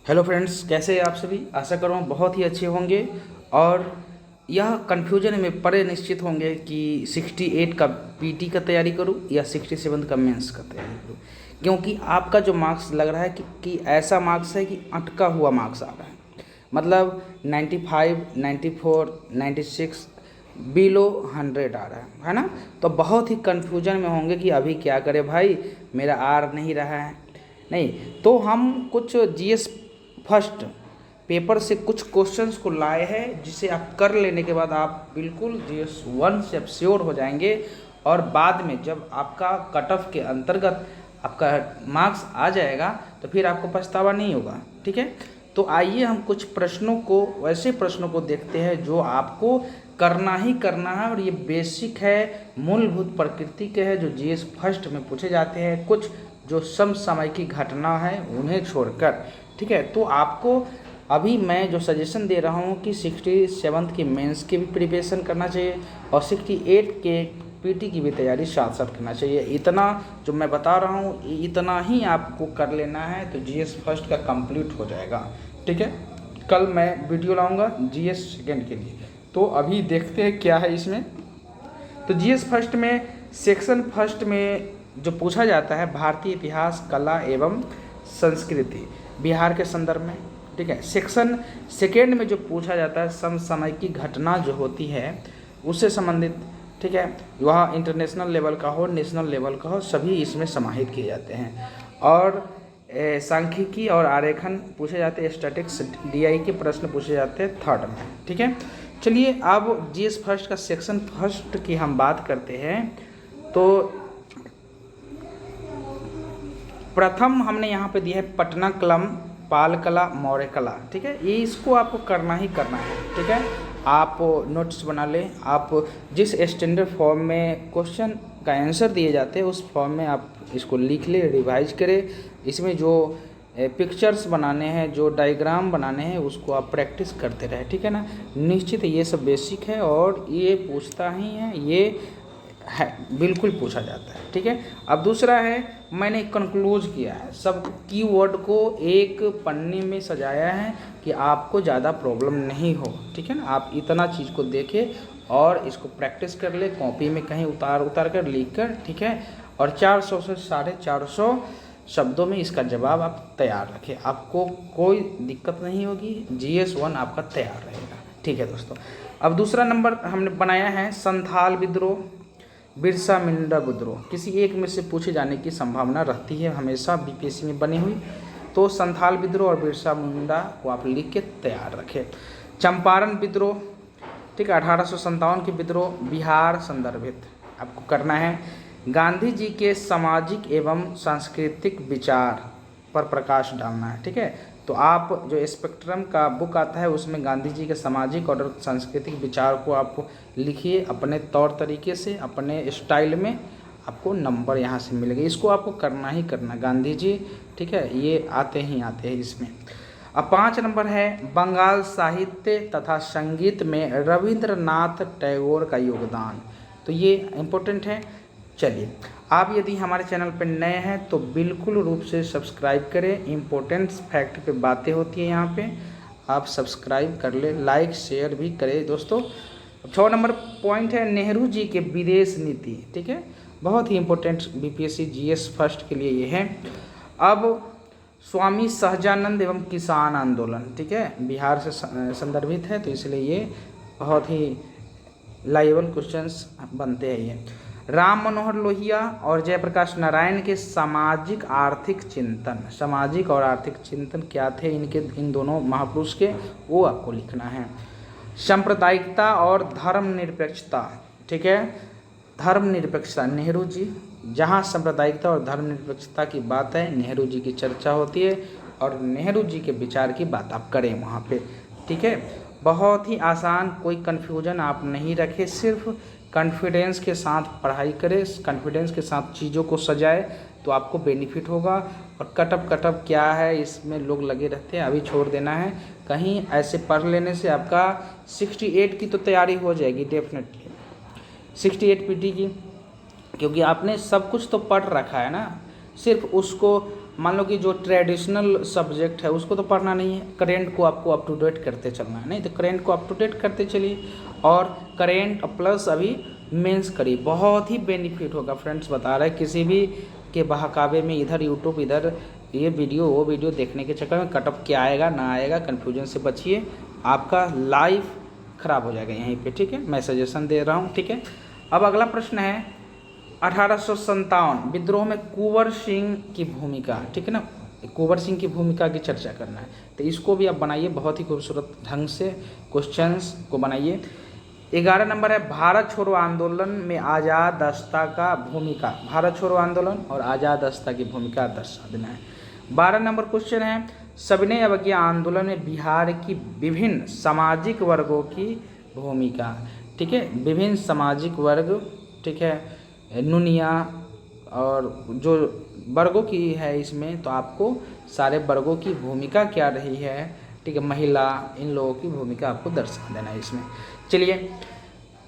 Hello friends, कैसे हैं आप सभी। आशा कर रहा हूँ बहुत ही अच्छे होंगे और यह कन्फ्यूजन में पड़े निश्चित होंगे कि 68 का पीटी का तैयारी करूँ या 67 का मेंस का तैयारी करूँ, क्योंकि आपका जो मार्क्स लग रहा है कि ऐसा मार्क्स है कि अटका हुआ मार्क्स आ रहा है। मतलब 95, 94, 96 बिलो 100 आ रहा है ना। तो बहुत ही कन्फ्यूजन में होंगे कि अभी क्या करें भाई, मेरा आर नहीं रहा है। नहीं तो हम कुछ जीएस फर्स्ट पेपर से कुछ क्वेश्चंस को लाए हैं, जिसे आप कर लेने के बाद आप बिल्कुल जीएस 1 से आप श्योर हो जाएंगे। और बाद में जब आपका कट ऑफ के अंतर्गत आपका मार्क्स आ जाएगा तो फिर आपको पछतावा नहीं होगा। ठीक है, तो आइए हम कुछ प्रश्नों को, वैसे प्रश्नों को देखते हैं जो आपको करना ही करना है। और ये बेसिक है, मूलभूत प्रकृति के है, जो जीएस फर्स्ट में पूछे जाते हैं। कुछ जो समसामयिक घटना है उन्हें छोड़कर। ठीक है, तो आपको अभी मैं जो सजेशन दे रहा हूँ कि 67 की मेंस की भी प्रिपरेशन करना चाहिए और 68 के पीटी की भी तैयारी साथ साथ करना चाहिए। इतना जो मैं बता रहा हूँ इतना ही आपको कर लेना है तो जीएस फर्स्ट का कंप्लीट हो जाएगा। ठीक है, कल मैं वीडियो लाऊंगा जीएस सेकेंड के लिए। तो अभी देखते हैं क्या है इसमें। तो जीएस फर्स्ट में सेक्शन फर्स्ट में जो पूछा जाता है भारतीय इतिहास, कला एवं संस्कृति बिहार के संदर्भ में। ठीक है, सेक्शन सेकेंड में जो पूछा जाता है समसामयिक घटना जो होती है उससे संबंधित। ठीक है, वह इंटरनेशनल लेवल का हो, नेशनल लेवल का हो, सभी इसमें समाहित किए जाते हैं। और सांख्यिकी और आरेखन पूछे जाते हैं, स्टैटिक्स डीआई के प्रश्न पूछे जाते हैं थर्ड में। ठीक है, चलिए अब जीएस फर्स्ट का सेक्शन फर्स्ट की हम बात करते हैं। तो प्रथम हमने यहाँ पे दिया है पटना कलम, पाल कला, मौर्य कला। ठीक है, ये इसको आपको करना ही करना है। ठीक है, आप नोट्स बना लें। आप जिस स्टैंडर्ड फॉर्म में क्वेश्चन का आंसर दिए जाते हैं उस फॉर्म में आप इसको लिख लें, रिवाइज करें। इसमें जो पिक्चर्स बनाने हैं, जो डायग्राम बनाने हैं, उसको आप प्रैक्टिस करते रहें। ठीक है ना, निश्चित ये सब बेसिक है और ये पूछता ही है, ये है बिल्कुल पूछा जाता है। ठीक है, अब दूसरा है, मैंने कंक्लूज किया है, सब कीवर्ड को एक पन्ने में सजाया है कि आपको ज़्यादा प्रॉब्लम नहीं हो। ठीक है ना, आप इतना चीज़ को देखें और इसको प्रैक्टिस कर ले, कॉपी में कहीं उतार कर लिख कर। ठीक है, और 400 से 450 शब्दों में इसका जवाब आप तैयार रखें, आपको कोई दिक्कत नहीं होगी। जीएस 1 आपका तैयार रहेगा। ठीक है दोस्तों, अब दूसरा नंबर हमने बनाया है संथाल विद्रोह, बिरसा मुंडा विद्रोह। किसी एक में से पूछे जाने की संभावना रहती है हमेशा बीपीएससी में बनी हुई। तो संथाल विद्रोह और बिरसा मुंडा को आप लिख के तैयार रखें। चंपारण विद्रोह, ठीक है, 1857 के विद्रोह, बिहार संदर्भित आपको करना है। गांधी जी के सामाजिक एवं सांस्कृतिक विचार पर प्रकाश डालना है। ठीक है, तो आप जो स्पेक्ट्रम का बुक आता है उसमें गांधी जी के सामाजिक और सांस्कृतिक विचार को आप लिखिए अपने तौर तरीके से, अपने स्टाइल में। आपको नंबर यहाँ से मिलेगा, इसको आपको करना ही करना, गांधी जी। ठीक है, ये आते हैं इसमें। अब 5 नंबर है बंगाल साहित्य तथा संगीत में रविंद्रनाथ टैगोर का योगदान। तो ये इम्पोर्टेंट है। चलिए, आप यदि हमारे चैनल पर नए हैं तो बिल्कुल रूप से सब्सक्राइब करें। इम्पोर्टेंट फैक्ट पे बातें होती हैं यहाँ पे, आप सब्सक्राइब कर लें, लाइक शेयर भी करें दोस्तों। 6 नंबर पॉइंट है नेहरू जी के विदेश नीति। ठीक है, बहुत ही इम्पोर्टेंट बीपीएससी जीएस फर्स्ट के लिए ये है। अब स्वामी सहजानंद एवं किसान आंदोलन, ठीक है, बिहार से संदर्भित है तो इसलिए ये बहुत ही लाइबल क्वेश्चंस बनते हैं। ये राम मनोहर लोहिया और जयप्रकाश नारायण के सामाजिक आर्थिक चिंतन, सामाजिक और आर्थिक चिंतन क्या थे इनके, इन दोनों महापुरुष के, वो आपको लिखना है। सांप्रदायिकता और धर्मनिरपेक्षता, ठीक है, धर्मनिरपेक्षता नेहरू जी, जहाँ सांप्रदायिकता और धर्मनिरपेक्षता की बात है नेहरू जी की चर्चा होती है और नेहरू जी के विचार की बात आप करें वहाँ पे। ठीक है, बहुत ही आसान, कोई कन्फ्यूजन आप नहीं रखें, सिर्फ कॉन्फिडेंस के साथ पढ़ाई करें, कॉन्फिडेंस के साथ चीज़ों को सजाए तो आपको बेनिफिट होगा। और कटअप क्या है इसमें लोग लगे रहते हैं, अभी छोड़ देना है। कहीं ऐसे पढ़ लेने से आपका 68 की तो तैयारी हो जाएगी डेफिनेटली, 68 पीटी की, क्योंकि आपने सब कुछ तो पढ़ रखा है ना, सिर्फ उसको मान लो कि जो ट्रेडिशनल सब्जेक्ट है उसको तो पढ़ना नहीं है, करेंट को आपको अप टू डेट करते चलना है, नहीं तो करेंट को अप टू डेट करते चलिए और करेंट प्लस अभी मेंस करिए, बहुत ही बेनिफिट होगा फ्रेंड्स। बता रहे हैं किसी भी के बहकावे में इधर यूट्यूब इधर ये वीडियो वो वीडियो देखने के चक्कर में कटअप क्या आएगा ना आएगा, कन्फ्यूजन से बचिए, आपका लाइफ खराब हो जाएगा यहीं पे, ठीक है। मैं सजेशन दे रहा हूँ, ठीक है। अब अगला प्रश्न है 1857 विद्रोह में कुंवर सिंह की भूमिका, ठीक है ना, कुंवर सिंह की भूमिका की चर्चा करना है, तो इसको भी आप बनाइए बहुत ही खूबसूरत ढंग से, क्वेश्चंस को बनाइए। 11 नंबर है भारत छोड़ो आंदोलन में आज़ाद रास्ता का भूमिका, भारत छोड़ो आंदोलन और आज़ाद रास्ता की भूमिका दर्शा देना है। 12 नंबर क्वेश्चन है सविनय अवज्ञा आंदोलन में बिहार की विभिन्न सामाजिक वर्गों की भूमिका, ठीक है, विभिन्न सामाजिक वर्ग, ठीक है, नुनिया और जो वर्गों की है इसमें, तो आपको सारे वर्गों की भूमिका क्या रही है, ठीक है, महिला, इन लोगों की भूमिका आपको दर्शा देना है इसमें। चलिए,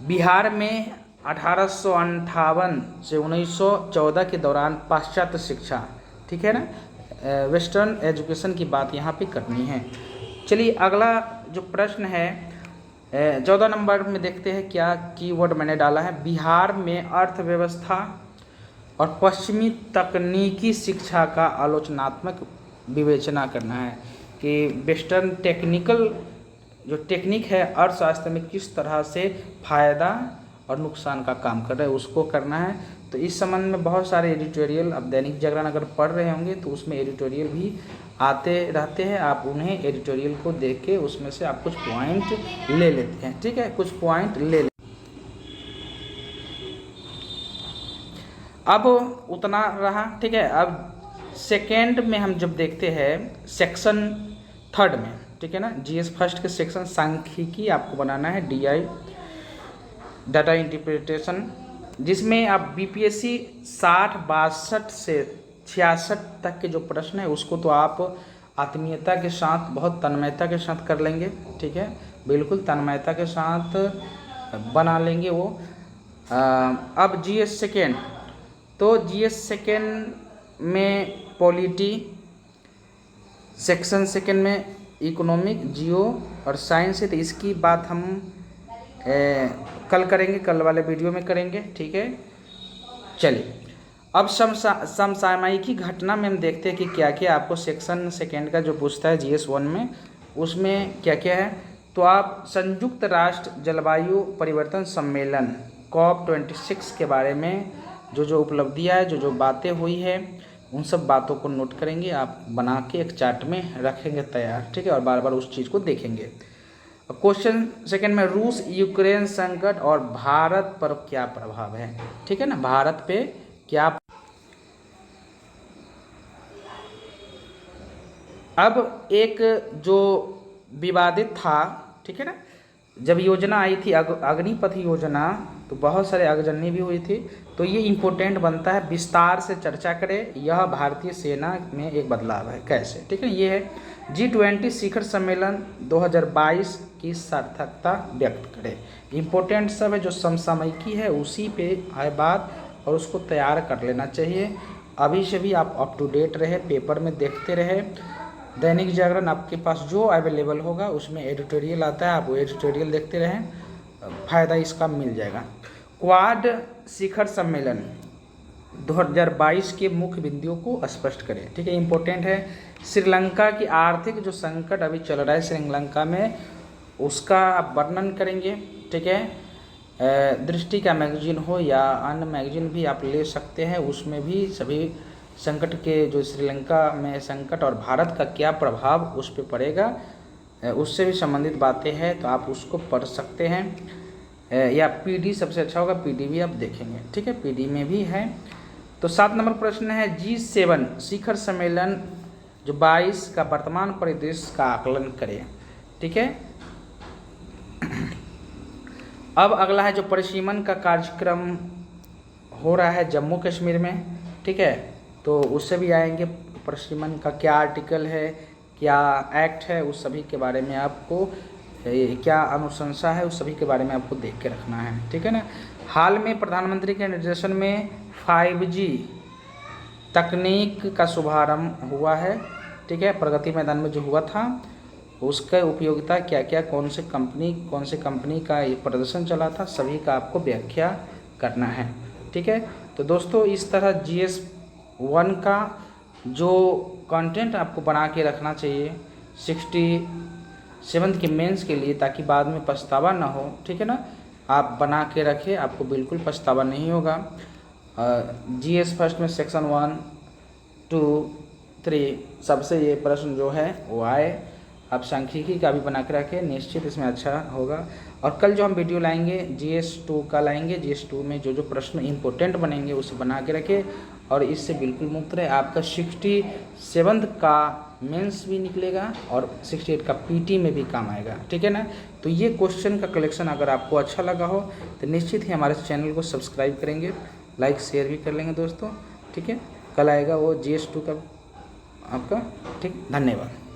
बिहार में 1858 से 1914 के दौरान पाश्चात्य शिक्षा, ठीक है ना, वेस्टर्न एजुकेशन की बात यहाँ पे करनी है। चलिए अगला जो प्रश्न है 14 नंबर में देखते हैं क्या कीवर्ड मैंने डाला है। बिहार में अर्थव्यवस्था और पश्चिमी तकनीकी शिक्षा का आलोचनात्मक विवेचना करना है कि वेस्टर्न टेक्निकल जो टेक्निक है अर्थशास्त्र में किस तरह से फायदा और नुकसान का काम कर रहे हैं उसको करना है। तो इस संबंध में बहुत सारे एडिटोरियल, अब दैनिक जागरण अगर पढ़ रहे होंगे तो उसमें एडिटोरियल भी आते रहते हैं, आप उन्हें एडिटोरियल को देख के उसमें से आप कुछ पॉइंट ले लेते हैं, ठीक है, कुछ पॉइंट ले लेते। अब उतना रहा, ठीक है। अब सेकेंड में हम जब देखते हैं सेक्शन 3 में, ठीक है ना, जीएस फर्स्ट के सेक्शन सांख्यिकी आपको बनाना है, डीआई डाटा इंटरप्रिटेशन, जिसमें आप बीपीएससी 60-62 से 66 तक के जो प्रश्न है उसको तो आप आत्मीयता के साथ, बहुत तन्मयता के साथ कर लेंगे, ठीक है, बिल्कुल तन्मयता के साथ बना लेंगे वो। अब जीएस सेकेंड, तो जीएस सेकेंड में पॉलिटी, सेक्शन सेकेंड में इकोनॉमिक, जियो और साइंस है, तो इसकी बात हम कल करेंगे, कल वाले वीडियो में करेंगे, ठीक है। चलिए अब समसामयिकी घटना में हम देखते हैं कि क्या क्या आपको सेक्शन सेकेंड का जो पूछता है जीएस 1 में, उसमें क्या क्या है। तो आप संयुक्त राष्ट्र जलवायु परिवर्तन सम्मेलन COP26 के बारे में जो जो उपलब्धियाँ है, जो जो बातें हुई है, उन सब बातों को नोट करेंगे, आप बना के एक चार्ट में रखेंगे तैयार, ठीक है, और बार बार उस चीज़ को देखेंगे। क्वेश्चन सेकंड में रूस यूक्रेन संकट और भारत पर क्या प्रभाव है, ठीक है ना, भारत पे क्या। अब एक जो विवादित था, ठीक है ना, जब योजना आई थी अग्निपथ योजना, तो बहुत सारे आगजनी भी हुई थी, तो ये इम्पोर्टेंट बनता है विस्तार से चर्चा करें, यह भारतीय सेना में एक बदलाव है कैसे, ठीक है। ये है G20 शिखर सम्मेलन 2022 की सार्थकता व्यक्त करें, इम्पोर्टेंट सब है, जो समसामयिकी है उसी पे आए बात और उसको तैयार कर लेना चाहिए। अभी से भी आप अप टू डेट रहे, पेपर में देखते रहे, दैनिक जागरण आपके पास जो अवेलेबल होगा उसमें एडिटोरियल आता है, आप वो एडिटोरियल देखते रहें, फ़ायदा इसका मिल जाएगा। क्वाड शिखर सम्मेलन 2022 के मुख्य बिंदुओं को स्पष्ट करें, ठीक है, इम्पोर्टेंट है। श्रीलंका की आर्थिक जो संकट अभी चल रहा है श्रीलंका में, उसका आप वर्णन करेंगे, ठीक है। दृष्टि का मैगजीन हो या अन्य मैगजीन भी आप ले सकते हैं, उसमें भी सभी संकट के जो श्रीलंका में संकट और भारत का क्या प्रभाव उस पर पड़ेगा, उससे भी संबंधित बातें हैं, तो आप उसको पढ़ सकते हैं, या पीडी सबसे अच्छा होगा, पीडी भी आप देखेंगे, ठीक है, पीडी में भी है। तो 7 नंबर प्रश्न है G7 शिखर सम्मेलन जो 22 का वर्तमान परिदृश्य का आकलन करें, ठीक है। अब अगला है जो परिसीमन का कार्यक्रम हो रहा है जम्मू कश्मीर में, ठीक है, तो उससे भी आएंगे, परिसीमन का क्या आर्टिकल है, क्या एक्ट है, उस सभी के बारे में आपको, क्या अनुशंसा है, उस सभी के बारे में आपको देख के रखना है, ठीक है ना। हाल में प्रधानमंत्री के निर्देशन में 5G तकनीक का शुभारंभ हुआ है, ठीक है, प्रगति मैदान में जो हुआ था उसका उपयोगिता क्या क्या, कौन से कंपनी का ये प्रदर्शन चला था, सभी का आपको व्याख्या करना है, ठीक है। तो दोस्तों इस तरह GS 1 का जो कंटेंट आपको बना के रखना चाहिए 67 के मेंस के लिए, ताकि बाद में पछतावा ना हो, ठीक है ना। आप बना के रखें, आपको बिल्कुल पछतावा नहीं होगा। GS फर्स्ट में सेक्शन 1, 2, 3 सबसे ये प्रश्न जो है वो आए। आप सांख्यिकी का भी बना के रखें, निश्चित इसमें अच्छा होगा। और कल जो हम वीडियो लाएंगे GS 2 का लाएंगे, GS 2 में जो जो प्रश्न इम्पोर्टेंट बनेंगे उसे बना के रखें और इससे बिल्कुल मुक्त रहे। आपका 67 का मेंस भी निकलेगा और 68 का PT में भी काम आएगा, ठीक है ना। तो ये क्वेश्चन का कलेक्शन अगर आपको अच्छा लगा हो तो निश्चित ही हमारे चैनल को सब्सक्राइब करेंगे, लाइक शेयर भी कर लेंगे दोस्तों, ठीक है। कल आएगा वो GS 2 का आपका, ठीक। धन्यवाद।